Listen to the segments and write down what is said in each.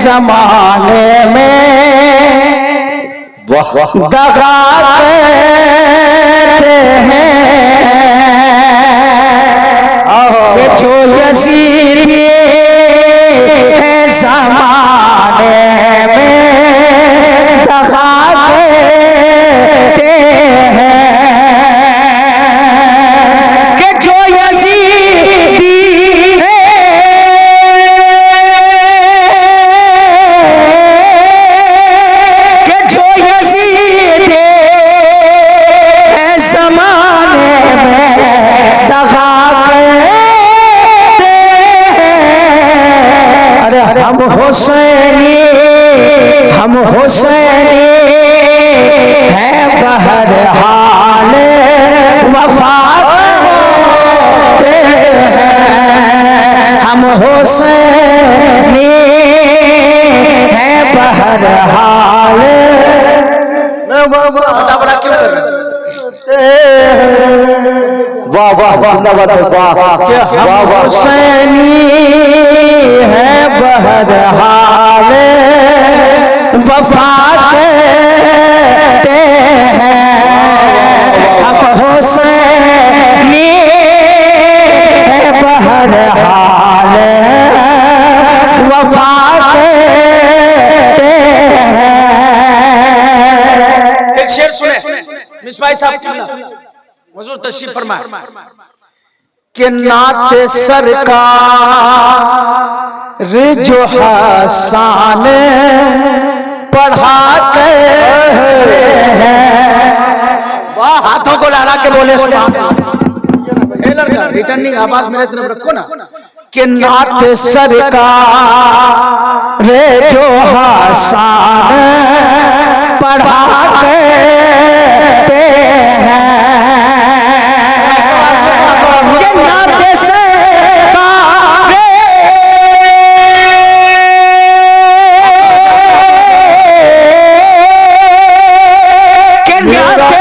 जमाने में दगा करते हैं कि जो यजीदी है जमाने में दगा करते हैं कि जो यजीदी है कि जो यजीदी है जमाने में दगा करते हैं। अरे हम हुसैनी है बहरहाल वफा करते हैं। हम हुसैनी है बहरहाल। बड़ा क्यों कर रहे वाह वाह वाह हम हुसैनी है बहरहाल वफा करते हैं। हम हुसैनी है बहरहाल वफा करते हैं। एक शेर सुने मिसबाह साहब हुजूर तशरीफ फरमाए कि नात सरकार जो हसान पढ़ाते हैं। हाथों को लहरा के बोले सुभान अल्लाह। रिटर्निंग आवाज मेरे तरफ रखो ना। कि नात सरकार जो हसान पढ़ाते हैं। कि नात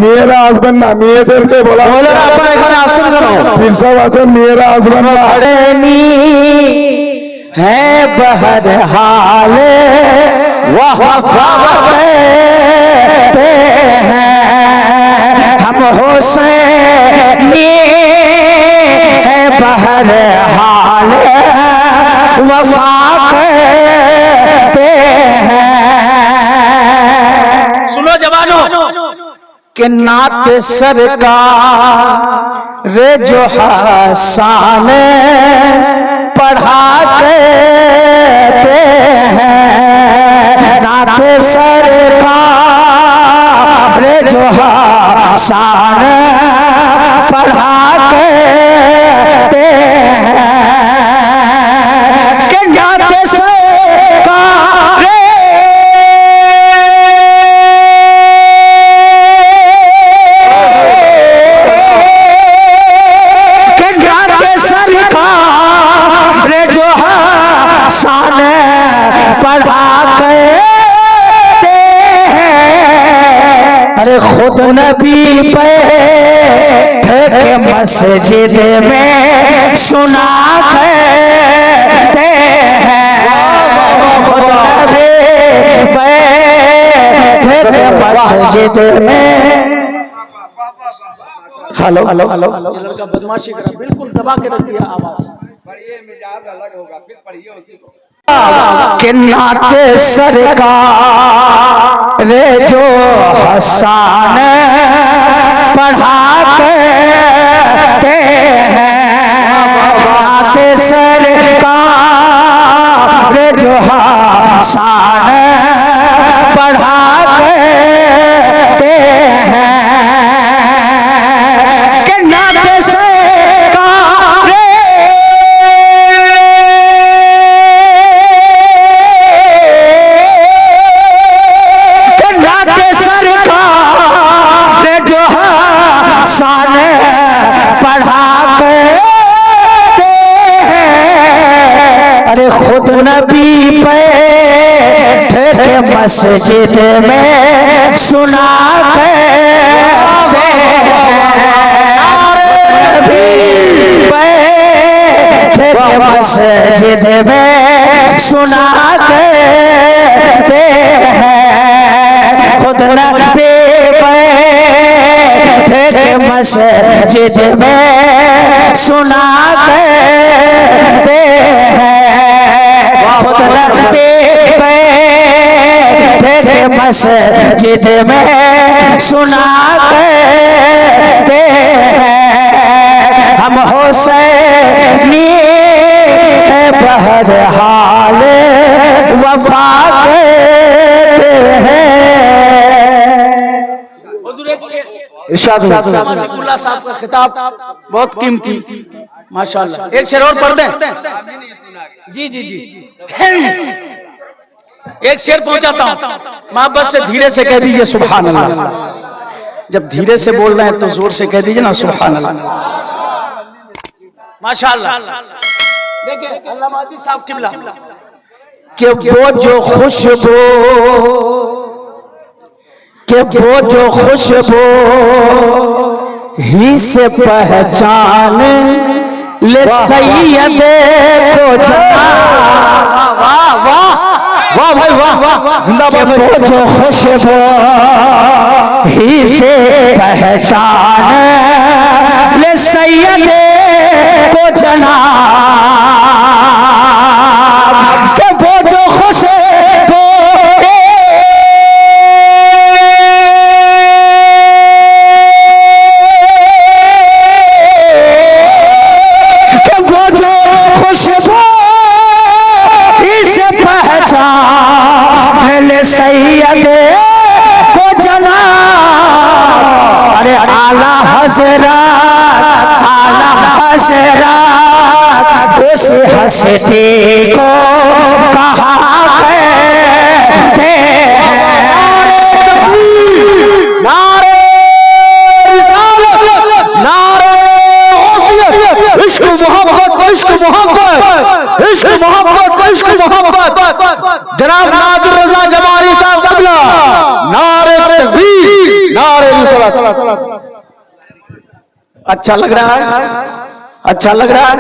मेरा हस्बैंड ना मेয়েদের কে বলা হলো আপনারা এখানে আসুন কেন? পীর সাহেব আছেন मेरा हस्बैंड না है बहरहाल वफा करते हैं। हम हुसैनी है बहरहाल वफा करते हैं। सुनो जवानों कि नात सरकार जो हसान पढ़ाते हैं। नात सरकार जो हसान पढ़ाते हैं। कि नात सरकार अरे खुद नबी पे के मस्जिद में सुना करते हैं। खुद नबी पे के मस्जिद में हेलो हेलो हेलो ये लड़का बदमाशी कर बिल्कुल दबा के रख दिया आवाज। पढ़िए मिजाज अलग होगा फिर पढ़िए उसी को। कि नात सरकार जो हसान पढ़ा करते हैं। नात सरकार जो हसान पढ़ा करते हैं। कि नात अरे खुद नबी पे मस्जिद में सुना करते ठेके मस्जिद में सुना करते हैं खुद नबी बैठे के मस्जिद में सुना करते हैं खुद नबी बैठे के मस्जिद में सुना करते हैं हम हुसैनी बहरहाल वफा करते हैं। इरशाद माशिकुल्लाह साहब का खिताब बहुत कीमती माशाल्लाह। एक शेर और पढ़ दें। जी जी जी एक शेर पहुंचाता हूं, मोहब्बत से धीरे से कह दीजिए सुभान अल्लाह। जब धीरे से बोल रहे हैं तो जोर से कह दीजिए ना सुभान अल्लाह। माशाल्लाह। देखिए अल्लामा अजीज साहब किबला कि वो जो खुशबू ही से पहचान ले सैयद को जना। वाह वाह वाह भाई वाह वाह जिंदाबाद। वो जो खुशबू ही से पहचान ले सैयद को जना के वो जो खुशबू सैयद को जना। अरे आला हज़रात उस हस्ती को कहा कहते हैं। नारे रिसालत, नारे गौसियत, इश्क मोहब्बत, इश्क मोहब्बत, इश्क मोहब्बत, इश्क मोहब्बत। जनाब नादिर रजा जमाली साहब कबला नारे तकबीर, नारे रिसालत। अच्छा लग रहा है, अच्छा लग रहा है।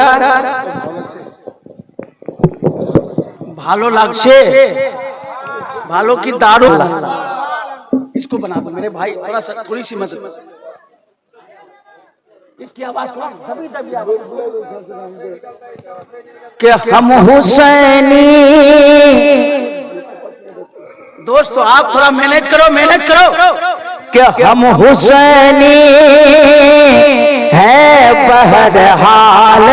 भालो लागছে, भालो की दारू। इसको बना दो मेरे भाई, थोड़ा सा थोड़ी सी मदद। इसकी आवाज को दबी दबी आवाज कि हम हुसैनी। दोस्तों आप थोड़ा मैनेज करो, मैनेज करो कि हम हुसैनी है बहरहाल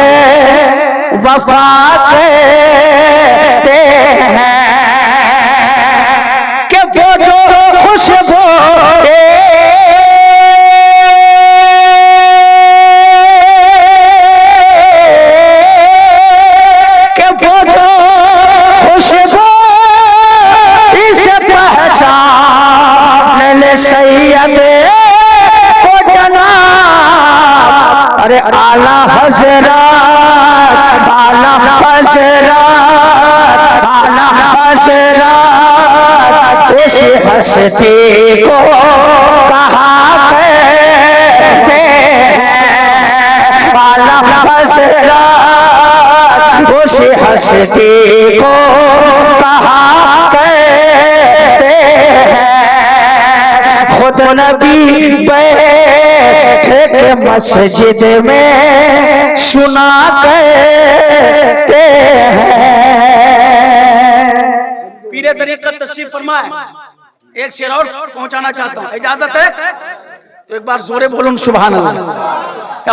वफा करते हैं कि वो जो खुशबू सैयद को जना। अरे आला हज़रात, आला हज़रात, आला हज़रात उस हस्ती को कहा कहते हैं। आला हज़रात उस हस्ती को कहा कहते हैं। खुद नबी बैठे के मस्जिद में सुना करते हैं। पीरे तरीक़त तशरीफ फरमाए। एक शेर और पहुंचाना चाहता हूं, इजाजत है तो एक बार जोरे बोलूं सुभान अल्लाह,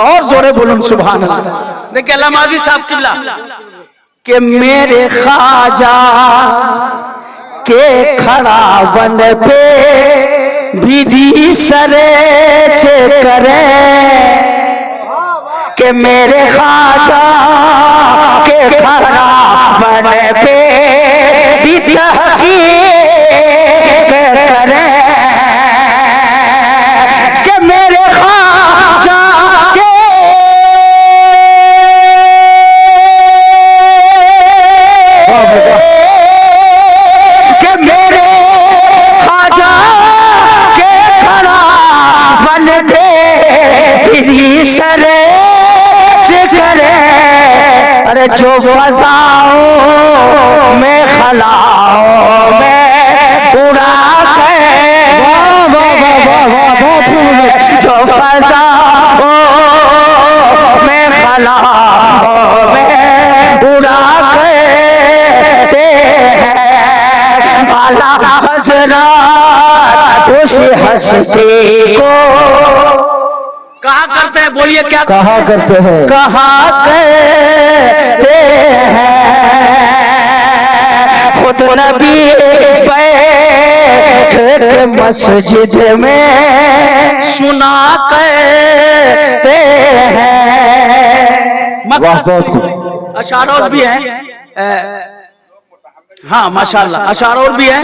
और जोरे बोलूं सुभान अल्लाह। देखिए अल्लामा अजीज साहब किबला कि मेरे ख्वाजा के खड़ा बन पे विधि सरे करे कि मेरे ख्वाजा के खड़ा बन पे विधि करे कि मेरे ख्वाजा के अरे अरे जो फजाओं में खलाओं में उड़ा के, जो फजाओं में खलाओं में उड़ा करते हैं आला हज़रत उसी हस्ती को कहा करते हैं। बोलिए क्या कहा करते हैं, कहा करते हैं। खुद नबी बैठ के मस्जिद में सुना करते हैं। वाह बहुत खूब। अशारों भी है, हाँ माशाल्लाह अशारों भी है,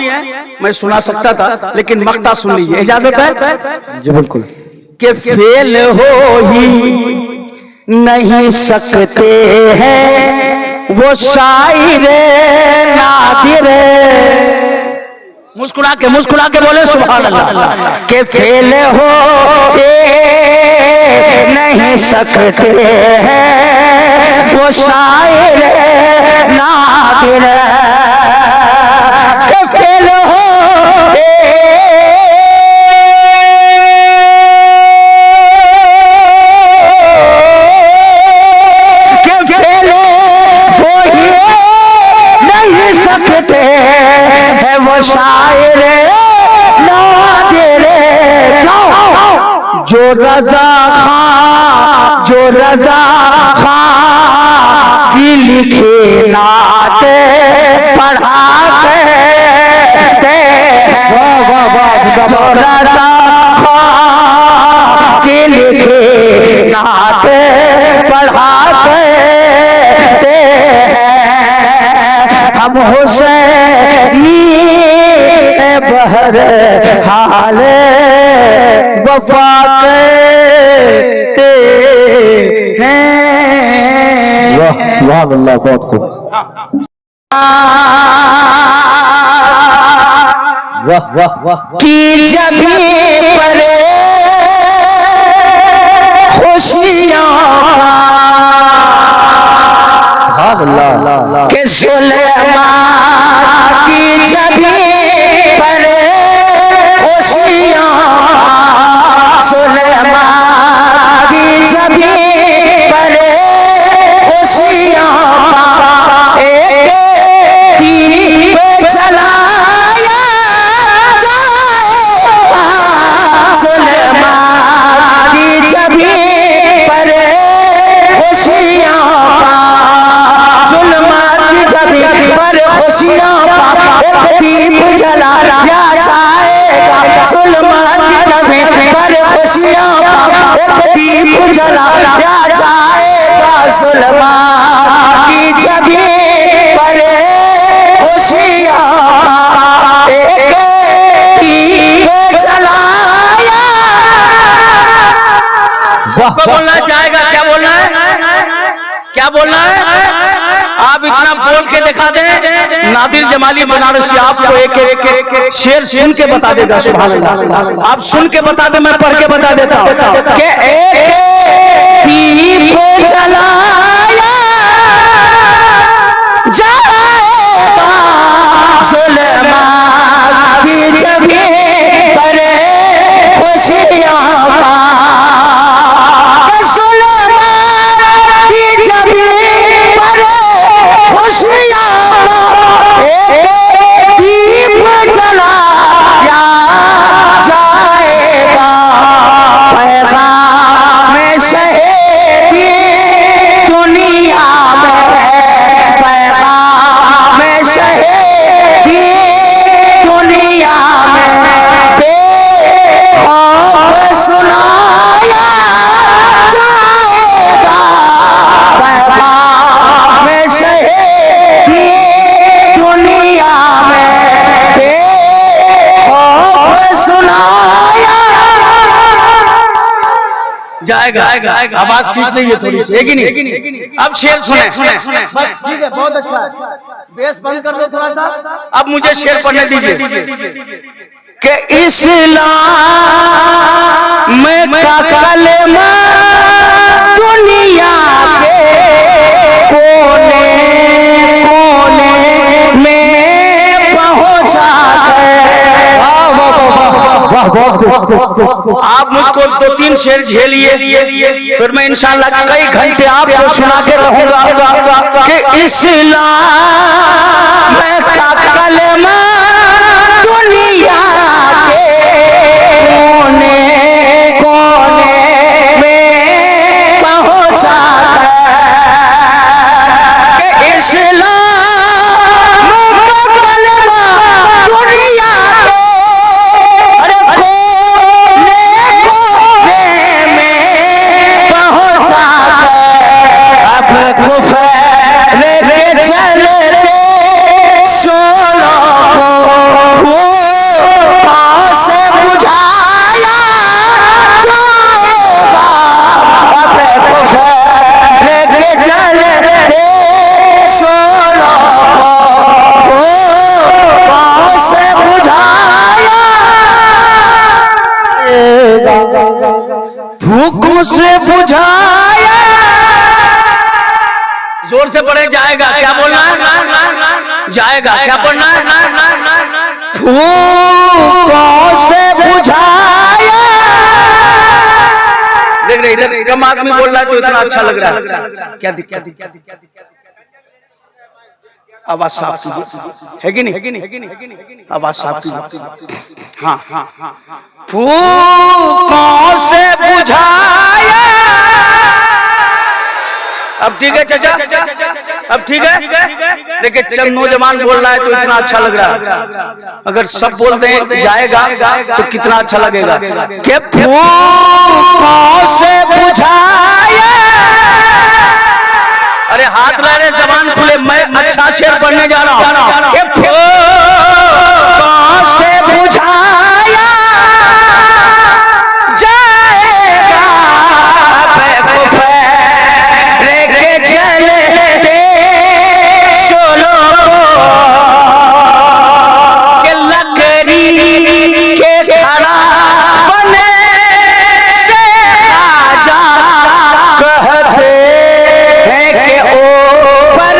मैं सुना सकता था लेकिन मक्ता सुन लीजिए, इजाजत है जी बिल्कुल। कि फेल हो ही नहीं सकते हैं वो शायर नादिर। मुस्कुरा के बोले सुभान अल्लाह। के फेल हो नहीं सकते हैं वो शायर नादिर। के फेल हो शायर नादिर। जो रजा खां की लिखी नात पढ़ा करते हैं। जो रजा खां की लिखी नात पढ़ा करते हैं। हम हुसैनी बहर हाल वफा करते हैं। वाह सुभान अल्लाह बहुत खूब। वाह वाह वाह की जगह पर खुशियों सुभान अल्लाह। के सुलेमान की जगह पर खुशियों सुलेमान की जगह पर खुशियों एक दीप जलाया सुलेमान की जगह पर खुशियों जुल्मात की जगह पर खुशियों का एक दीप जलाया जाएगा। जुल्मात की जगह पर खुशियों का एक दीप जलाया जाएगा। जुल्मात की जगह पर खुशियों का एक दीप जलाया। सबको बोलना चाहेगा, क्या बोलना है, क्या बोलना है? आप इतना बोल के दिखा दें, नादिर जमाली बनारसी आपको एक शेर सुन के बता देगा। सुभान अल्लाह। आप सुन के बता दे, मैं पढ़ के बता देता हूँ कि एक दीप जलाया जाएगा जुल्मात की जगह पर खुशियों का। जुल्मात की जगह पर खुशियों का एक दीप जलाया जाएगा। पैगाम शहीदी दुनिया में, पैगाम शहीदी दुनिया में बेखौफ सुनाया जाएगा। पैगाम शहीदी दुनिया में बेखौफ सुनाया जाएगा। आवाज खींच रही है थोड़ी सी, है कि नहीं? अब शेर सुने। बस ठीक है, बहुत अच्छा है। बेस बंद कर दो थोड़ा सा। अब मुझे शेर पढ़ने दीजिए। कि इस्लाम का कलमा दुनिया के कोने कोने में पहुंचा आप मुझको 2-3 शेर झेलिए, फिर मैं इंशाअल्लाह कई घंटे आपको सुना के रहूंगा कि इस्लाम का कलमा दुनिया के कोने कोने में पहुंचा कि इस्लाम का कलमा दुनिया के अरे कोने कोने में पहुंचा अब कुफर के चलते शोलों को पाँव से बुझाया जाएगा। अब कुफर के चलते शोलों को पाँव से बुझाया हुक्म से बुझाया। जोर से पढ़े जाएगा, क्या बोलना है? जाएगा, क्या पढ़ना है? फूकों से बुझाया। देख रहे इधर कम आदमी बोल रहा है तो इतना अच्छा लग रहा है। क्या दिक्कत? आवाज साफ कीजिए, है कि नहीं? आवाज साफ कीजिए। हाँ हाँ हाँ, फूकों से बुझाया। अब ठीक है चाचा, अब ठीक है। देखिए चंद नौजवान बोल रहा है तो इतना अच्छा लग रहा है। अगर सब बोलते हैं जाएगा तो कितना अच्छा लगेगा। कि फूकों से बुझाया। अरे हाथ ला रहे, जबान खुले, मैं अच्छा शेर पढ़ने जा रहा हूँ। कि फूकों से बुझाया जाएगा अब कुफर के चलते शोलों को कि लकड़ी के खड़ा बने से खाजा कहते हैं कि ऊपर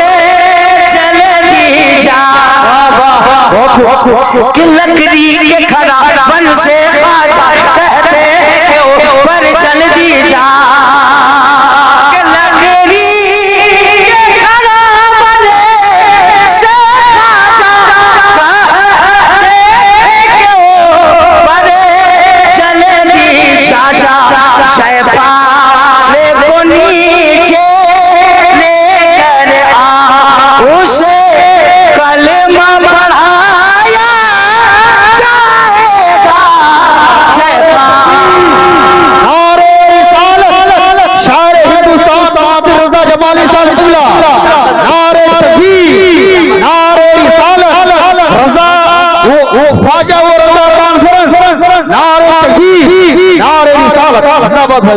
चल दी जा। कि लकड़ी के खड़ा बन से खाजा कहते हैं कि ऊपर चल दी जा। कि लकड़ी के खड़ा बने से खाजा कहते हैं कि ऊपर चल दी जा। शैतान को नीचे लेकर आ उसे कलमा पढ़ाया जाएगा। नारे रिसालत शायर हिंदुस्तान आदिल रज़ा जमाली साहब बिस्मिल्लाह। नारे तकबीर, नारे रिसालत रज़ा वो ख्वाजा वो रज़ा कॉन्फ्रेंस। नारे तकबीर, नारे रिसालत जिंदाबाद है।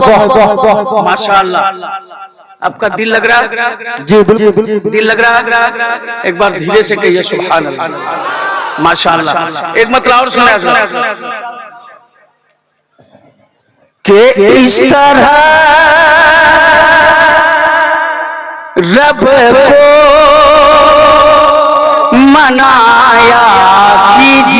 माशाअल्लाह, आपका दिल लग रहा है? जी बिल्कुल दिल लग रहा है? एक बार धीरे से कहिए सुभान अल्लाह। माशाअल्लाह। एक मतलब और सुना कि इस तरह रब को मनाया कीजिए।